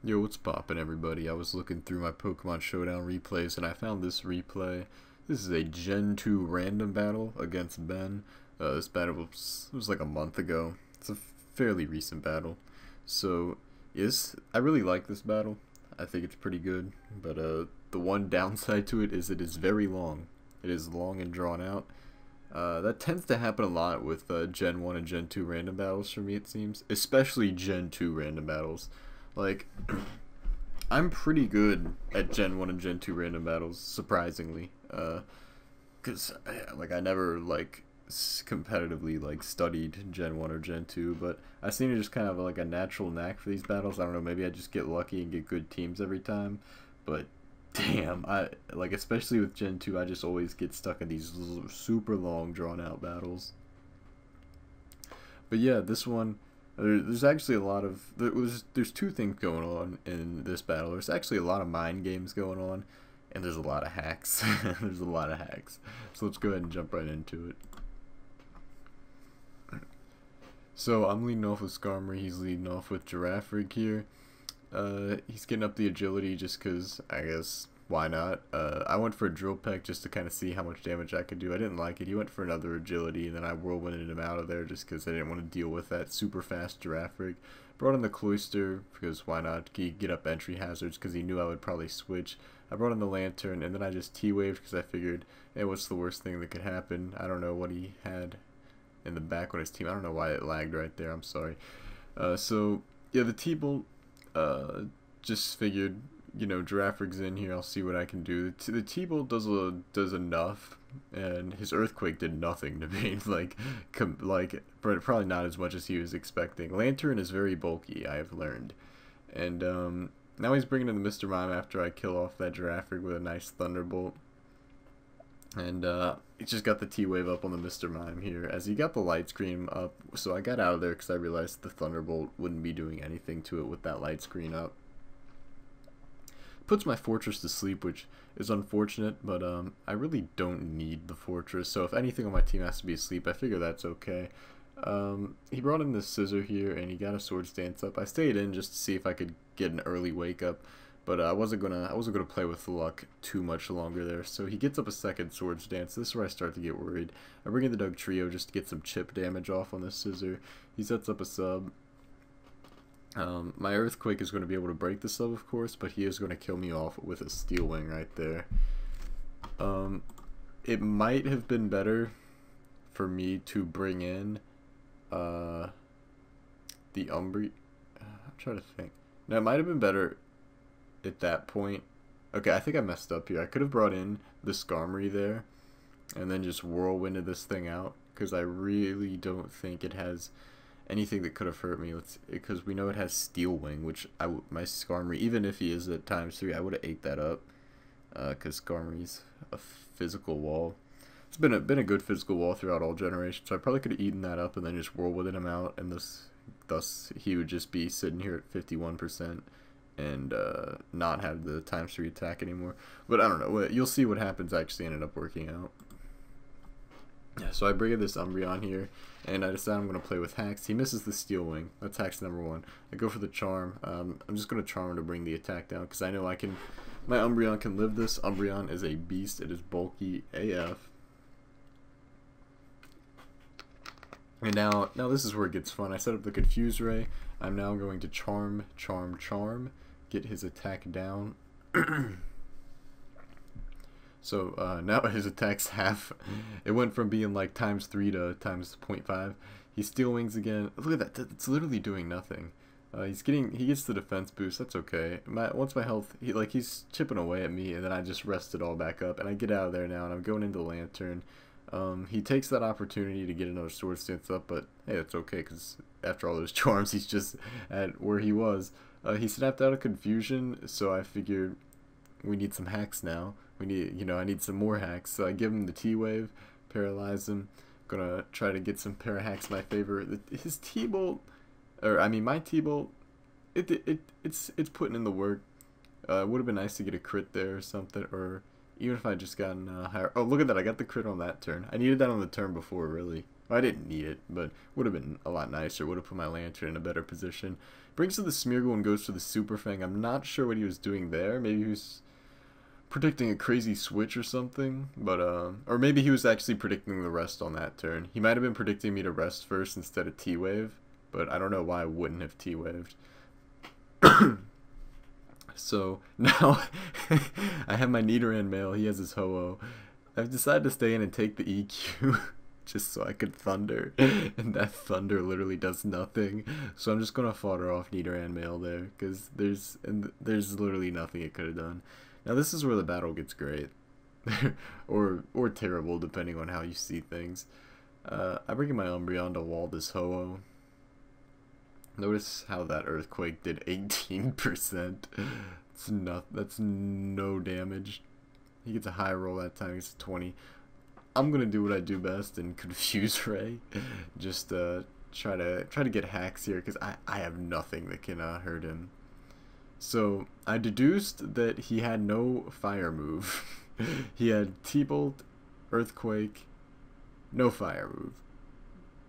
Yo, what's poppin', everybody? I was looking through my Pokemon Showdown replays and I found this replay. This is a Gen 2 random battle against Ben. This battle was like a month ago. It's a fairly recent battle. So, yes, I really like this battle. I think it's pretty good. But the one downside to it is very long. It is long and drawn out. That tends to happen a lot with Gen 1 and Gen 2 random battles for me, it seems. Especially Gen 2 random battles. Like, I'm pretty good at Gen 1 and Gen 2 random battles, surprisingly. Because, like, I never, like, competitively, like, studied Gen 1 or Gen 2, but I seem to just kind of have, like, a natural knack for these battles. I don't know, maybe I just get lucky and get good teams every time, but damn, like, especially with Gen 2, I just always get stuck in these super long, drawn-out battles. But yeah, this one... There's actually a lot of there's two things going on in this battle. There's actually a lot of mind games going on, and there's a lot of hacks. There's a lot of hacks. So let's go ahead and jump right into it. So I'm leading off with Skarmory. He's leading off with Giraffrig here. He's getting up the agility just because, I guess, why not? I went for a Drill Peck just to kind of see how much damage I could do. I didn't like it. He went for another agility, and then I whirlwinded him out of there just because I didn't want to deal with that super fast Giraffrig. Brought in the Cloyster because why not? He get up entry hazards because he knew I would probably switch. I brought in the Lantern, and then I just T-waved because I figured, hey, what's the worst thing that could happen? I don't know what he had in the back on his team. I don't know why it lagged right there. I'm sorry. So, yeah, the T-Bolt, just figured, you know, Giraffrig's in here, I'll see what I can do. The T-Bolt does enough, and his Earthquake did nothing to me. like, probably not as much as he was expecting. Lantern is very bulky, I have learned. And, now he's bringing in the Mr. Mime after I kill off that Giraffrig with a nice Thunderbolt. And, he just got the T-Wave up on the Mr. Mime here, as he got the Light Screen up, so I got out of there because I realized the Thunderbolt wouldn't be doing anything to it with that Light Screen up. Puts my Fortress to sleep, which is unfortunate, but I really don't need the Fortress, so if anything on my team has to be asleep, I figure that's okay. He brought in this Scissor here, and he got a Swords Dance up. I stayed in just to see if I could get an early wake up, but I wasn't gonna play with luck too much longer there. So he gets up a second Swords Dance. This is where I start to get worried. I bring in the Doug Trio just to get some chip damage off on this Scissor. He sets up a sub. My Earthquake is going to be able to break the sub, of course, but he is going to kill me off with a Steel Wing right there. It might have been better for me to bring in the Umbreon. I'm trying to think. No, it might have been better at that point. Okay, I think I messed up here. I could have brought in the Skarmory there and then just whirlwinded this thing out, because I really don't think it has anything that could have hurt me, because we know it has Steel Wing, which my Skarmory, even if he is at ×3, I would have ate that up, because Skarmory's a physical wall. It's been a good physical wall throughout all generations, so I probably could have eaten that up and then just whirlwinded him out, and thus he would just be sitting here at 51% and not have the ×3 attack anymore. But I don't know, you'll see what happens. Actually ended up working out. Yeah, so I bring in this Umbreon here, and I decide I'm going to play with HAX. He misses the Steel Wing. That's HAX number 1. I go for the Charm. I'm just going to Charm him to bring the attack down, because I know my Umbreon can live this. Umbreon is a beast. It is bulky AF. And now this is where it gets fun. I set up the Confuse Ray. I'm now going to Charm, get his attack down. So now his attack's half. It went from being like ×3 to ×0.5. He Steel Wings again. Look at that. It's literally doing nothing. He gets the defense boost. That's okay. Once my health, he's chipping away at me, and then I just rest it all back up, and I get out of there now, and I'm going into Lantern. He takes that opportunity to get another Swords Dance up, but hey, that's okay, because after all those charms, he's just at where he was. He snapped out of Confusion, so I figured we need some hacks now. I need some more hacks. So I give him the T-Wave, paralyze him. Gonna try to get some para-hacks my favor. His T-Bolt, my T-Bolt, it's putting in the work. It would have been nice to get a crit there or something, or even if I just gotten higher. Oh, look at that! I got the crit on that turn. I needed that on the turn before, really. Well, I didn't need it, but would have been a lot nicer. Would have put my Lantern in a better position. Brings to the Smeargle and goes to the Super Fang. I'm not sure what he was doing there. Maybe he was predicting a crazy switch or something, but or maybe he was actually predicting the rest on that turn. He might have been predicting me to rest first instead of T-Wave, but I don't know why I wouldn't have T-Waved. So now I have my Nidoran male, he has his Ho-Oh. I've decided to stay in and take the EQ just so I could Thunder, and that Thunder literally does nothing. So I'm just gonna fodder off Nidoran male there, because there's literally nothing it could have done. Now this is where the battle gets great, or terrible depending on how you see things. I bring in my Umbreon to wall this Ho-Oh. Notice how that Earthquake did 18%. That's no damage. He gets a high roll that time. He's 20. I'm gonna do what I do best and Confuse Ray. Just try to get HAX here because I have nothing that can hurt him. So I deduced that he had no fire move. He had T-Bolt, Earthquake, no fire move.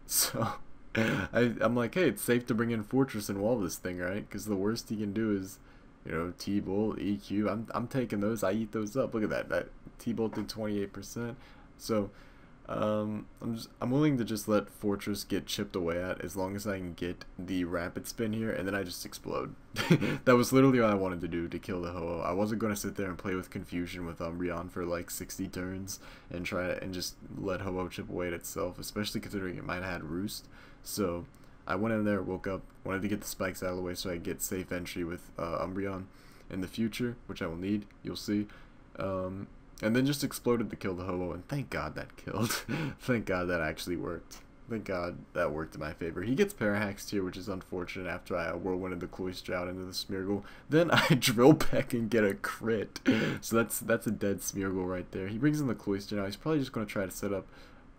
So I'm like, hey, it's safe to bring in Fortress and wall this thing, right? Because the worst he can do is, you know, T-Bolt, EQ. I'm taking those. I eat those up. Look at that. That T-Bolt did 28%. So I'm willing to just let Fortress get chipped away at as long as I can get the Rapid Spin here, and then I just explode. That was literally what I wanted to do to kill the Ho-Oh. I wasn't going to sit there and play with Confusion with Umbreon for like 60 turns and just let Ho-Oh chip away at itself, especially considering it might have had Roost. So I went in there, woke up, wanted to get the spikes out of the way so I get safe entry with Umbreon in the future, which I will need, you'll see. And then just exploded to kill the Ho-Oh, and thank God that killed. Thank God that actually worked. Thank God that worked in my favor. He gets Parahaxed here, which is unfortunate after I whirlwinded the Cloyster out into the Smeargle. Then I drill back and get a crit. So that's a dead Smeargle right there. He brings in the Cloyster now. He's probably just going to try to set up...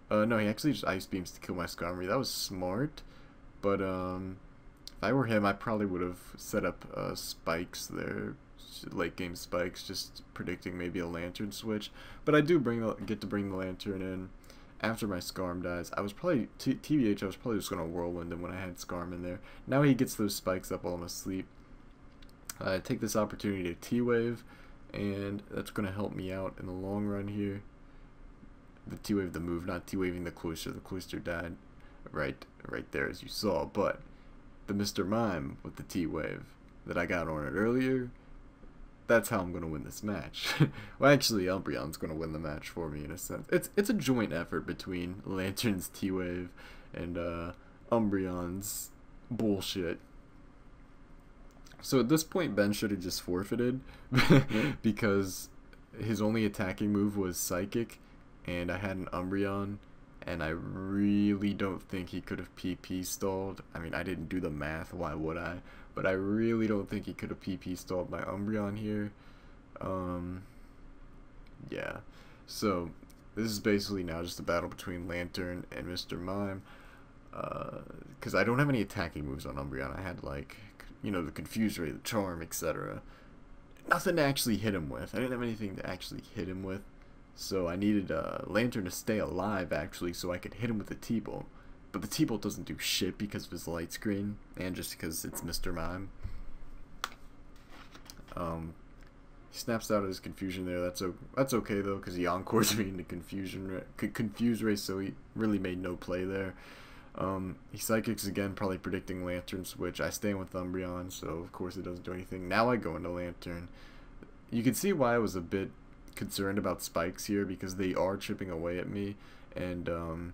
no, he actually just Ice Beams to kill my Skarmory. That was smart. But if I were him, I probably would have set up spikes there. Late game spikes, just predicting maybe a Lantern switch. But I do get to bring the Lantern in after my Skarm dies. I was probably TBH. I was probably just gonna whirlwind him when I had Skarm in there. Now he gets those spikes up while I'm asleep. I take this opportunity to T-Wave, and that's gonna help me out in the long run here. The T-Wave, the move, not T-Waving the Cloyster. The Cloyster died right there as you saw. But the Mr. Mime with the T-Wave that I got on it earlier. That's how I'm going to win this match. Well, actually, Umbreon's going to win the match for me in a sense. It's a joint effort between Lantern's T-Wave and Umbreon's bullshit. So at this point, Ben should have just forfeited because his only attacking move was Psychic, and I had an Umbreon, and I really don't think he could have PP stalled. I mean, I didn't do the math, why would I? But I really don't think he could have PP stalled my Umbreon here. Yeah. So, this is basically now just a battle between Lantern and Mr. Mime. Because I don't have any attacking moves on Umbreon. I had, like, you know, the Confuse Ray, the Charm, etc. Nothing to actually hit him with. I didn't have anything to actually hit him with. So I needed Lantern to stay alive, actually, so I could hit him with the T-Bolt. But the T-Bolt doesn't do shit because of his light screen, and just because it's Mr. Mime. He snaps out of his Confusion there. That's okay though, because he encores me into Confuse Ray, so he really made no play there. He Psychics again, probably predicting Lantern switch. I stay with Umbreon, so of course it doesn't do anything. Now I go into Lantern. You can see why I was a bit concerned about spikes here, because they are chipping away at me, and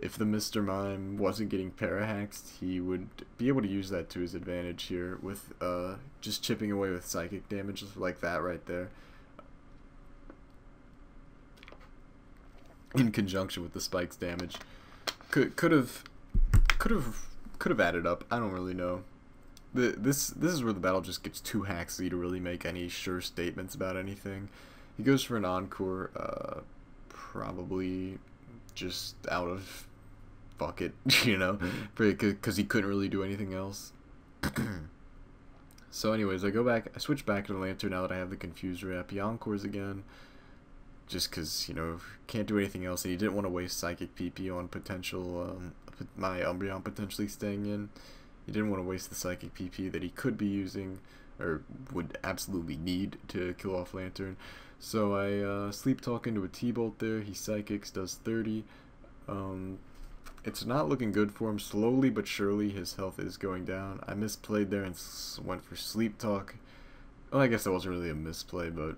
if the Mr. Mime wasn't getting Parahaxed, he would be able to use that to his advantage here with just chipping away with psychic damage like that right there, in conjunction with the spikes damage. Could have added up. I don't really know. This is where the battle just gets too haxy to really make any sure statements about anything. He goes for an encore, probably just out of fuck it, you know, because he couldn't really do anything else. So anyways, I switch back to the Lantern now that I have the Confuse Ray up. He encores again, just because, you know, can't do anything else, and he didn't want to waste Psychic PP on potential, my Umbreon potentially staying in. He didn't want to waste the Psychic PP that he could be using, or would absolutely need to kill off Lantern. So I Sleep Talk into a T-Bolt there. He Psychics, does 30. It's not looking good for him. Slowly but surely his health is going down. I misplayed there and went for Sleep Talk. Well, I guess that wasn't really a misplay, but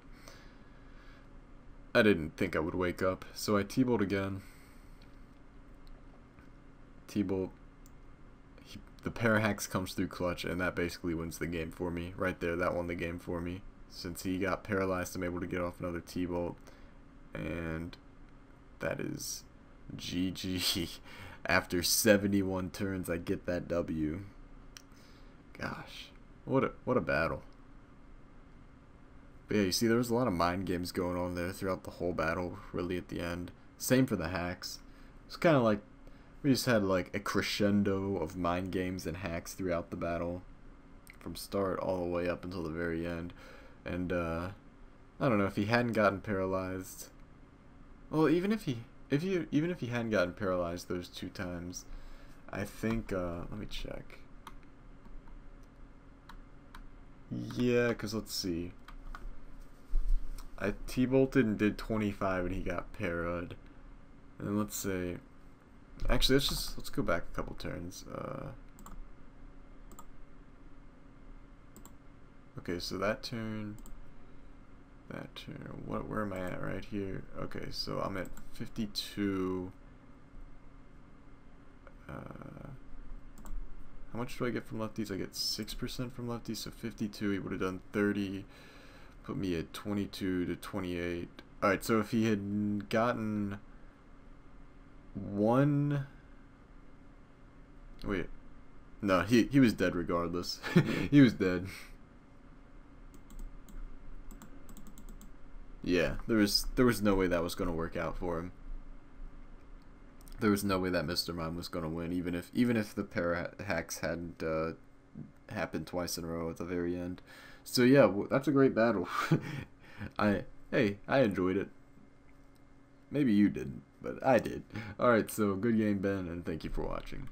I didn't think I would wake up. So I T-Bolt again. T-Bolt. The HAX comes through clutch, and that basically wins the game for me. Right there, that won the game for me. Since he got paralyzed, I'm able to get off another T-Bolt. And that is GG. After 71 turns, I get that W. Gosh, what a battle. But yeah, you see, there was a lot of mind games going on there throughout the whole battle, really at the end. Same for the HAX. It's kind of like, we just had like a crescendo of mind games and HAX throughout the battle. From start all the way up until the very end. And, I don't know, if he hadn't gotten paralyzed... Well, even if he hadn't gotten paralyzed those 2 times, I think, let me check. Yeah, because let's see. I T-bolted and did 25 and he got parried. And let's say, actually let's go back a couple turns. Okay, so that turn, where am I at right here? Okay, so I'm at 52. How much do I get from lefties? I get 6% from lefties, so 52. He would have done 30, put me at 22 to 28. Alright, so if he had gotten one... Wait. No, he was dead regardless. He was dead. Yeah, there was no way that was going to work out for him. There was no way that Mr. Mime was going to win, even if the HAX hadn't happened twice in a row at the very end. So yeah, that's a great battle. I enjoyed it. Maybe you didn't, but I did. Alright, so good game, Ben, and thank you for watching.